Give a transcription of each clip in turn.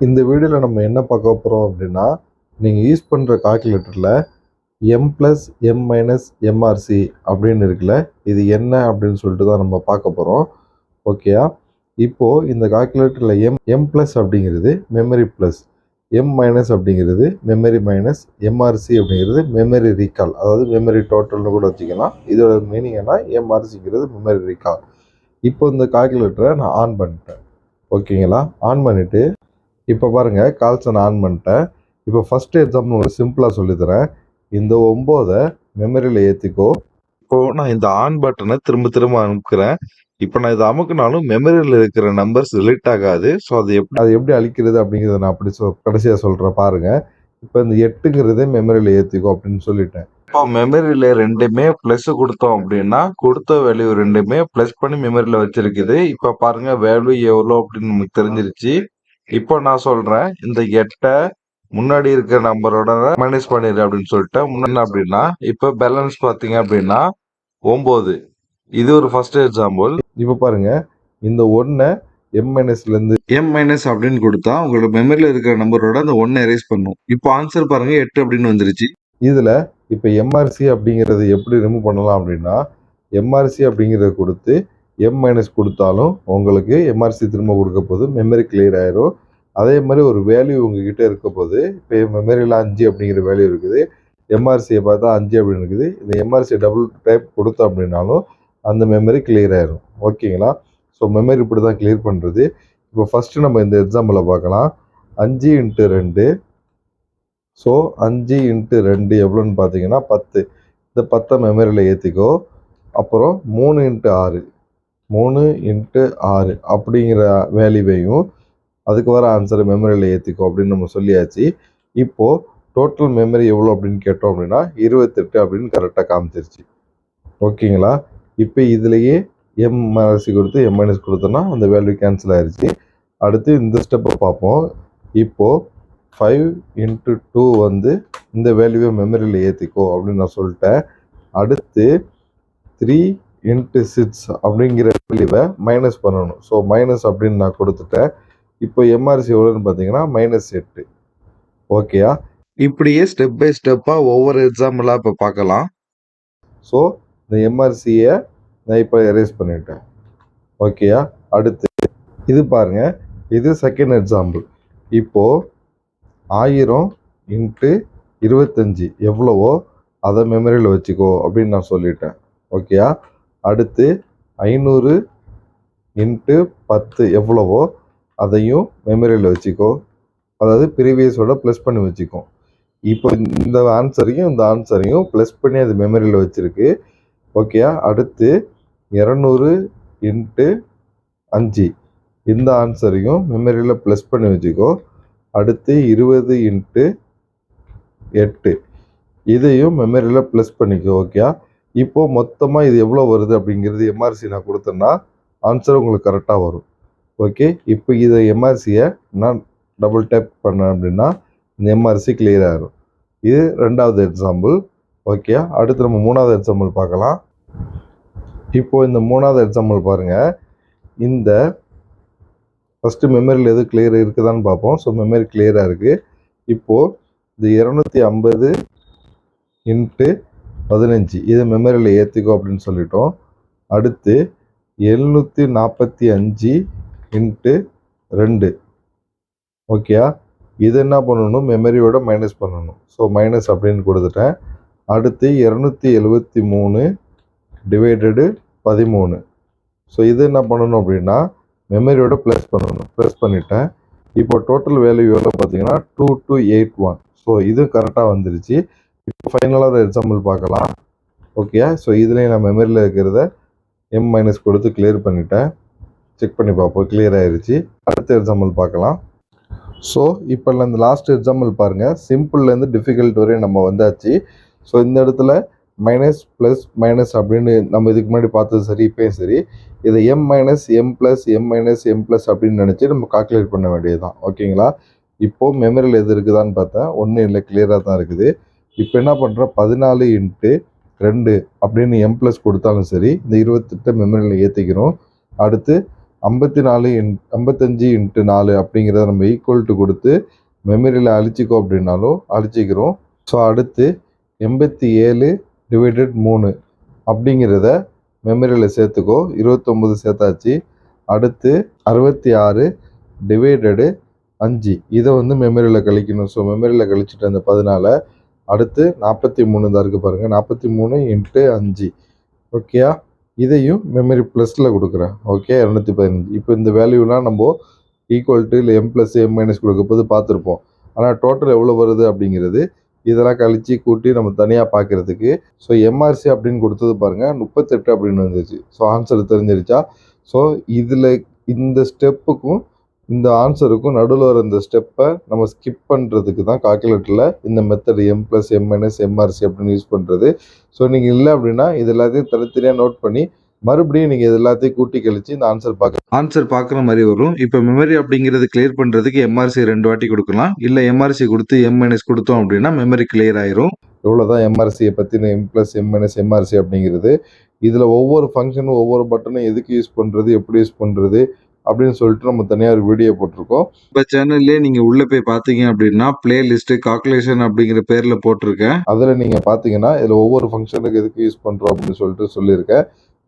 இந்த வீடியோவில் நம்ம என்ன பார்க்க போகிறோம் அப்படின்னா, நீங்கள் யூஸ் பண்ணுற கால்குலேட்டரில் M plus M minus MRC அப்படின்னு இருக்குல்ல, இது என்ன அப்படின்னு சொல்லிட்டு தான் நம்ம பார்க்க போகிறோம். ஓகேயா? இப்போது இந்த கால்குலேட்டரில் எம் ப்ளஸ் அப்படிங்கிறது மெமரி ப்ளஸ், எம் மைனஸ் அப்படிங்கிறது மெமரி மைனஸ், எம்ஆர்சி அப்படிங்கிறது மெமரி ரீகால், அதாவது மெமரி டோட்டல்னு கூட வச்சுக்கலாம். இதோட மீனிங் என்ன, எம்ஆர்சிங்கிறது மெமரி ரீகால். இப்போ இந்த கால்குலேட்டரை நான் ஆன் பண்ணிட்டேன். ஓகேங்களா? ஆன் பண்ணிவிட்டு இப்போ பாருங்கள், கால்ஸை நான் ஆன் பண்ணிட்டேன். இப்போ ஃபஸ்ட்டு எக்ஸாம்பிள் உங்களுக்கு சிம்பிளாக சொல்லித்தரேன். இந்த 9 மெமரியில் ஏற்றிக்கோ. இப்போது நான் இந்த ஆன் பட்டனை திரும்ப திரும்ப அமுக்குறேன். இப்போ நான் இதை அமுக்குனாலும் மெமரியில் இருக்கிற நம்பர்ஸ் ரிலீட் ஆகாது. ஸோ அது எப்படி அழிக்கிறது அப்படிங்கிறத நான் அப்படி கடைசியாக சொல்கிறேன் பாருங்கள். இப்போ இந்த 8ங்கிறதே மெமரியில் ஏற்றிக்கோ அப்படின்னு சொல்லிட்டேன். இப்போ மெமரியில் ரெண்டுமே ப்ளஸ் கொடுத்தோம் அப்படின்னா, கொடுத்த வேல்யூ ரெண்டுமே ப்ளஸ் பண்ணி மெமரியில் வச்சிருக்குது. இப்போ பாருங்கள், வேல்யூ எவ்வளோ அப்படின்னு நமக்கு தெரிஞ்சிருச்சு. இப்போ நான் சொல்றேன், இந்த 8 முன்னாடி இருக்கிற நம்பரோட மைனஸ் பண்ணிடு அப்படின்னு சொல்லிட்டேன். முன்னாடி அப்படின்னா இப்போ பேலன்ஸ் பார்த்தீங்க அப்படின்னா 9. இது ஒரு ஃபர்ஸ்ட் எக்ஸாம்பிள். இப்போ பாருங்க, இந்த 1 எம் மைனஸ்லேருந்து எம் மைனஸ் அப்படின்னு கொடுத்தா உங்களோட மெமரியில் இருக்கிற நம்பரோட அந்த 1 எரேஸ் பண்ணும். இப்போ ஆன்சர் பாருங்க, 8 அப்படின்னு வந்துருச்சு. இதில் இப்போ எம்ஆர்சி அப்படிங்கிறது எப்படி ரிமூவ் பண்ணலாம் அப்படின்னா, எம்ஆர்சி அப்படிங்கிறத கொடுத்து எம் மைனஸ் கொடுத்தாலும் உங்களுக்கு எம்ஆர்சி திரும்ப கொடுக்க போது மெமரி கிளியர் ஆயிரும். அதே மாதிரி ஒரு வேல்யூ உங்ககிட்ட இருக்க போது, இப்போ மெமரியில் 5 அப்படிங்கிற வேல்யூ இருக்குது, எம்ஆர்சியை பார்த்தா 5 அப்படின்னு இருக்குது. இந்த எம்ஆர்சி டபுள் டைப் கொடுத்தோம் அப்படின்னாலும் அந்த மெமரி கிளியர் ஆயிரும். ஓகேங்களா? ஸோ மெமரி இப்படி தான் கிளியர் பண்ணுறது. இப்போ ஃபஸ்ட்டு நம்ம இந்த எக்ஸாம்பிளை பார்க்கலாம். 5 × 2. ஸோ 5 × 2 எவ்வளோன்னு பார்த்தீங்கன்னா 10. இந்த 10 மெமரியில் ஏற்றிக்கோ. அப்புறம் 3 × 6, 3 × 6 அப்படிங்கிற வேல்யூவையும் அதுக்கு வர ஆன்சரை மெமரியில் ஏற்றிக்கோ அப்படின்னு நம்ம சொல்லியாச்சு. இப்போது டோட்டல் மெமரி எவ்வளோ அப்படின்னு கேட்டோம் அப்படின்னா 28 அப்படின்னு கரெக்டாக காமிச்சிருச்சு. ஓகேங்களா? இப்போ இதுலேயே எம்ஆர்சி கொடுத்து எம் மைனஸ் கொடுத்தோன்னா அந்த வேல்யூ கேன்சல் ஆயிடுச்சு. அடுத்து இந்த ஸ்டெப்பை பார்ப்போம். இப்போது 5 × 2 வந்து இந்த வேல்யூவை மெமரியில் ஏற்றிக்கோ அப்படின்னு நான் சொல்லிட்டேன். அடுத்து 3 × 6 அப்படிங்கிற வேல்யூவை மைனஸ் பண்ணணும். ஸோ மைனஸ் அப்படின்னு நான் கொடுத்துட்டேன். இப்போ எம்ஆர்சி எவ்வளோன்னு பார்த்தீங்கன்னா -8. ஓகேயா? இப்படியே ஸ்டெப் பை ஸ்டெப்பாக ஒவ்வொரு எக்ஸாம்பிளாக இப்போ பார்க்கலாம். ஸோ இந்த எம்ஆர்சியை நான் இப்போ எரேஸ் பண்ணிட்டேன். ஓகேயா? அடுத்து இது பாருங்கள், இது செகண்ட் எக்ஸாம்பிள். இப்போது 1000 × 25 எவ்வளவோ அதை மெமரியில் வச்சுக்கோ அப்படின்னு நான் சொல்லிட்டேன். ஓகேயா? அடுத்து 500 × 10 எவ்வளவோ அதையும் மெமரியில் வச்சுக்கோ, அதாவது ப்ரீவியஸோட ப்ளஸ் பண்ணி வச்சுக்கோ. இப்போ இந்த ஆன்சரையும் ப்ளஸ் பண்ணி அது மெமரியில் வச்சுருக்கு. ஓகேயா? அடுத்து 200 × 5 இந்த ஆன்சரையும் மெமரியில் ப்ளஸ் பண்ணி வச்சுக்கோ. அடுத்து 20 × 8 இதையும் மெமரியில் ப்ளஸ் பண்ணிக்கோ. ஓகேயா? இப்போது மொத்தமாக இது எவ்வளோ வருது அப்படிங்கிறது எம்ஆர்சி நான் கொடுத்தேன்னா ஆன்சர் உங்களுக்கு கரெக்டாக வரும். ஓகே, இப்போ இதை எம்ஆர்சியை நான் டபுள் டேப் பண்ணேன் அப்படின்னா இந்த எம்ஆர்சி கிளியர் ஆகிடும். இது ரெண்டாவது எக்ஸாம்பிள். ஓகே, அடுத்து நம்ம மூணாவது எக்ஸாம்பிள் பார்க்கலாம். இப்போது இந்த மூணாவது எக்ஸாம்பிள் பாருங்கள். இந்த ஃபஸ்ட்டு மெமரியில் எது கிளியர் இருக்குதான்னு பார்ப்போம். ஸோ மெமரி கிளியராக இருக்குது. இப்போது இந்த 250 × 15 இதை மெமரியில் ஏற்றிக்கோ அப்படின்னு சொல்லிட்டோம். அடுத்து 745 × 2. ஓகேயா? இது என்ன பண்ணணும், மெமரியோட மைனஸ் பண்ணணும். ஸோ மைனஸ் அப்படின்னு கொடுத்துட்டேன். அடுத்து 273 ÷ 13. ஸோ இது என்ன பண்ணணும் அப்படின்னா மெமரியோட ப்ளஸ் பண்ணணும். ப்ளஸ் பண்ணிட்டேன். இப்போ டோட்டல் வேல்யூ எவ்வளோ பார்த்தீங்கன்னா 2281. ஸோ இது கரெக்டாக வந்துருச்சு. இப்போ ஃபைனலாக எக்ஸாம்பிள் பார்க்கலாம். ஓகேயா? ஸோ இதுலேயும் நான் மெமரியில் இருக்கிறத எம் மைனஸ் கொடுத்து கிளியர் பண்ணிட்டேன். செக் பண்ணி பார்ப்போம், கிளியர் ஆயிடுச்சு. அடுத்த எக்ஸாம்பிள் பார்க்கலாம். ஸோ இப்போ இந்த லாஸ்ட் எக்ஸாம்பிள் பாருங்கள். சிம்பிள்லேருந்து டிஃபிகல்ட் வரையும் நம்ம வந்தாச்சு. ஸோ இந்த இடத்துல மைனஸ் ப்ளஸ் மைனஸ் அப்படின்னு நம்ம இதுக்கு முன்னாடி பார்த்தது சரி, இப்போயும் சரி. இதை M minus M plus M minus M plus அப்படின்னு நினச்சி நம்ம கால்குலேட் பண்ண வேண்டியது தான். ஓகேங்களா? இப்போது மெமரியில் எது இருக்குதான்னு பார்த்தா ஒன்றும் இல்லை, கிளியராக தான் இருக்குது. இப்போ என்ன பண்ணுறோம், 14 × 2 அப்படின்னு எம் ப்ளஸ் கொடுத்தாலும் சரி, இந்த 28 மெமரியில் ஏற்றிக்கிறோம். அடுத்து 55 × 4 அப்படிங்கிறத நம்ம ஈக்குவல் டு கொடுத்து மெமரியில் அழிச்சிக்கோ அப்படின்னாலும் அழிச்சிக்கிறோம். ஸோ அடுத்து 87 / 3 அப்படிங்கிறத மெமரியில் சேர்த்துக்கோ. 29 சேர்த்தாச்சு. அடுத்து 66 / 5 இதை வந்து மெமரியில் கழிக்கணும். ஸோ மெமரியில் கழிச்சிட்டு அந்த 14 அடுத்து 43 தான் இருக்குது பாருங்கள். 43 × 5 ஓகேயா. இதையும் மெமரி ப்ளஸில் கொடுக்குறேன். ஓகே 215. இப்போ இந்த வேல்யூலாம் நம்ம ஈக்குவல் டு இல்லை M+M- கொடுக்க போது பார்த்துருப்போம். ஆனால் டோட்டல் எவ்வளோ வருது அப்படிங்கிறது இதெல்லாம் கழித்து கூட்டி நம்ம தனியாக பார்க்குறதுக்கு. ஸோ எம்ஆர்சி அப்படின்னு கொடுத்தது பாருங்கள் 38 அப்படின்னு வந்துச்சு. So answer தெரிஞ்சிருச்சா. ஸோ இதில் இந்த ஸ்டெப்புக்கும் இந்த ஆன்சருக்கும் நடுவில் வர இந்த ஸ்டெப்பை நம்ம ஸ்கிப் பண்ணுறதுக்கு தான் கால்குலேட்டரில் இந்த மெத்தட் M+M- MRC அப்படின்னு யூஸ் பண்ணுறது. ஸோ நீங்கள் இல்லை அப்படின்னா இது எல்லாத்தையும் தனித்தனியாக நோட் பண்ணி மறுபடியும் நீங்கள் இது எல்லாத்தையும் கூட்டி கழிச்சு இந்த ஆன்சர் பார்க்குற மாதிரி வரும். இப்போ மெமரி அப்படிங்கிறது கிளியர் பண்ணுறதுக்கு எம்ஆர்சி 2 வாட்டி கொடுக்கலாம். இல்லை எம்ஆர்சி கொடுத்து M- கொடுத்தோம் அப்படின்னா மெமரி கிளியர் ஆயிரும். இவ்வளோதான் எம்ஆர்சியை பற்றின M+M- MRC அப்படிங்கிறது. இதில் ஒவ்வொரு ஃபங்க்ஷனும் ஒவ்வொரு பட்டனும் எதுக்கு யூஸ் பண்ணுறது, எப்படி யூஸ் பண்ணுறது அப்படின்னு சொல்லிட்டு நம்ம தனியாக ஒரு வீடியோ போட்டிருக்கோம். இப்போ சேனல்லே நீங்கள் உள்ளே போய் பார்த்தீங்க அப்படின்னா பிளேலிஸ்ட்டு கால்குலேஷன் அப்படிங்கிற பேரில் போட்டிருக்கேன். அதில் நீங்கள் பார்த்தீங்கன்னா இதில் ஒவ்வொரு ஃபங்க்ஷனுக்கு எதுக்கு யூஸ் பண்ணுறோம் அப்படின்னு சொல்லிட்டு சொல்லியிருக்கேன்.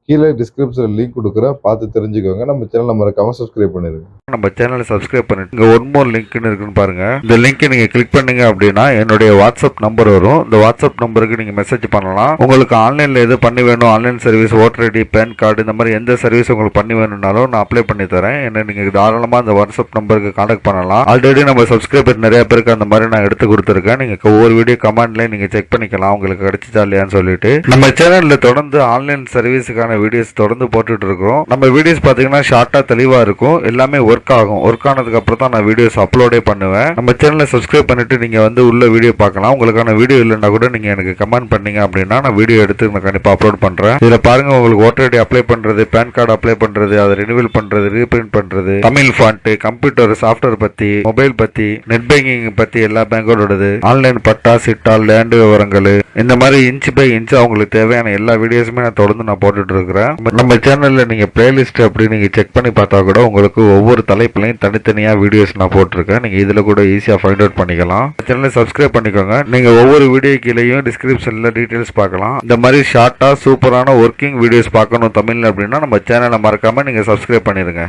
கீழே டிஸ்கிரிப்ஷனில் லிங்க் கொடுக்குறேன், பார்த்து தெரிஞ்சுக்கோங்க. நம்ம சேனலை மறக்காம சப்ஸ்கிரைப் பண்ணிடுங்க. நம்ம சேனலை சப்ஸ்கிரைப் பண்ணிட்டு இங்கே ஒன் மோர் லிங்க்னு இருக்குன்னு பாருங்க. இந்த லிங்க்கை நீங்கள் கிளிக் பண்ணீங்க அப்படின்னா என்னுடைய வாட்ஸ்அப் நம்பர் வரும். இந்த வாட்ஸ்அப் நம்பருக்கு நீங்கள் மெசேஜ் பண்ணலாம். உங்களுக்கு ஆன்லைனில் எது பண்ணி வேணும், online service, voter ID, PAN card, இந்த மாதிரி எந்த சர்வீஸ் உங்களுக்கு பண்ணி வேணும்னாலும் நான் அப்ளை பண்ணி தரேன். என்ன நீங்கள் தாராளமாக அந்த வாட்ஸ்அப் நம்பருக்கு கான்டாக்ட் பண்ணலாம். ஆல்ரெடி நம்ம சப்ஸ்கிரைபர் நிறைய பேருக்கு அந்த மாதிரி நான் எடுத்து கொடுத்துருக்கேன். நீங்கள் ஒவ்வொரு வீடியோ கமெண்ட்லேயே நீங்கள் செக் பண்ணிக்கலாம் உங்களுக்கு கிடைச்சிச்சா இல்லையான்னு சொல்லிட்டு. நம்ம சேனலில் தொடர்ந்து ஆன்லைன் சர்வீஸுக்கான வீடியோஸ் தொடர்ந்து போட்டுட்டு இருக்கிறோம். நம்ம வீடியோஸ் பார்த்தீங்கன்னா ஷார்ட்டாக தெளிவாக இருக்கும். எல்லாமே ஒர்க் ஆகும். ஒர்க் ஆனதுக்கு அப்புறம் தான் நான் வீடியோஸ் அப்லோடே பண்ணுவேன். நம்ம சேனலை சப்ஸ்கிரைப் பண்ணிட்டு நீங்க வந்து உள்ள வீடியோ பார்க்கலாம். உங்களுக்கான வீடியோ இல்லைன்னா கூட நீங்க எனக்கு கமெண்ட் பண்ணீங்க அப்படின்னா நான் வீடியோ எடுத்து நான் கண்டிப்பாக அப்லோட் பண்றேன். இதில் பாருங்க, உங்களுக்கு ஓட்டர் ஐடி அப்ளை பண்றது, பேன் கார்டு அப்ளை பண்றது, அதை ரினிவல் பண்றது, ரீபிரிண்ட் பண்றது, தமிழ் ஃபாண்ட், கம்ப்யூட்டர் சாஃப்ட்வேர் பத்தி, மொபைல் பத்தி, நெட் பேங்கிங் பத்தி எல்லா பேங்கோடது, ஆன்லைன் பட்டா, சிட்டா, லேண்டு விவரங்கள், இந்த மாதிரி இன்ச் பை இன்ச் அவங்களுக்கு தேவையான எல்லா வீடியோஸுமே நான் தொடர்ந்து நான் போட்டுட்டு இருக்கிறேன். நம்ம சேனல்ல நீங்க பிளேலிஸ்ட் அப்படி நீங்க செக் பண்ணி பார்த்தா கூட உங்களுக்கு ஒவ்வொரு தலைப்புலையும் தனித்தனியா வீடியோஸ் நான் போட்டிருக்கேன். நீங்க இதுல கூட ஈஸியா ஃபைண்ட் அவுட் பண்ணிக்கலாம். சேனலை சப்ஸ்கிரைப் பண்ணிக்கோங்க. நீங்க ஒவ்வொரு வீடியோ கீழேயும் டிஸ்கிரிப்ஷன்ல டீடைல்ஸ் பார்க்கலாம். இந்த மாதிரி ஷார்ட்டா சூப்பரான ஒர்க்கிங் வீடியோஸ் பார்க்கணும் தமிழ்ல அப்படின்னா நம்ம சேனலை மறக்காம நீங்க சப்ஸ்கிரைப் பண்ணிருங்க.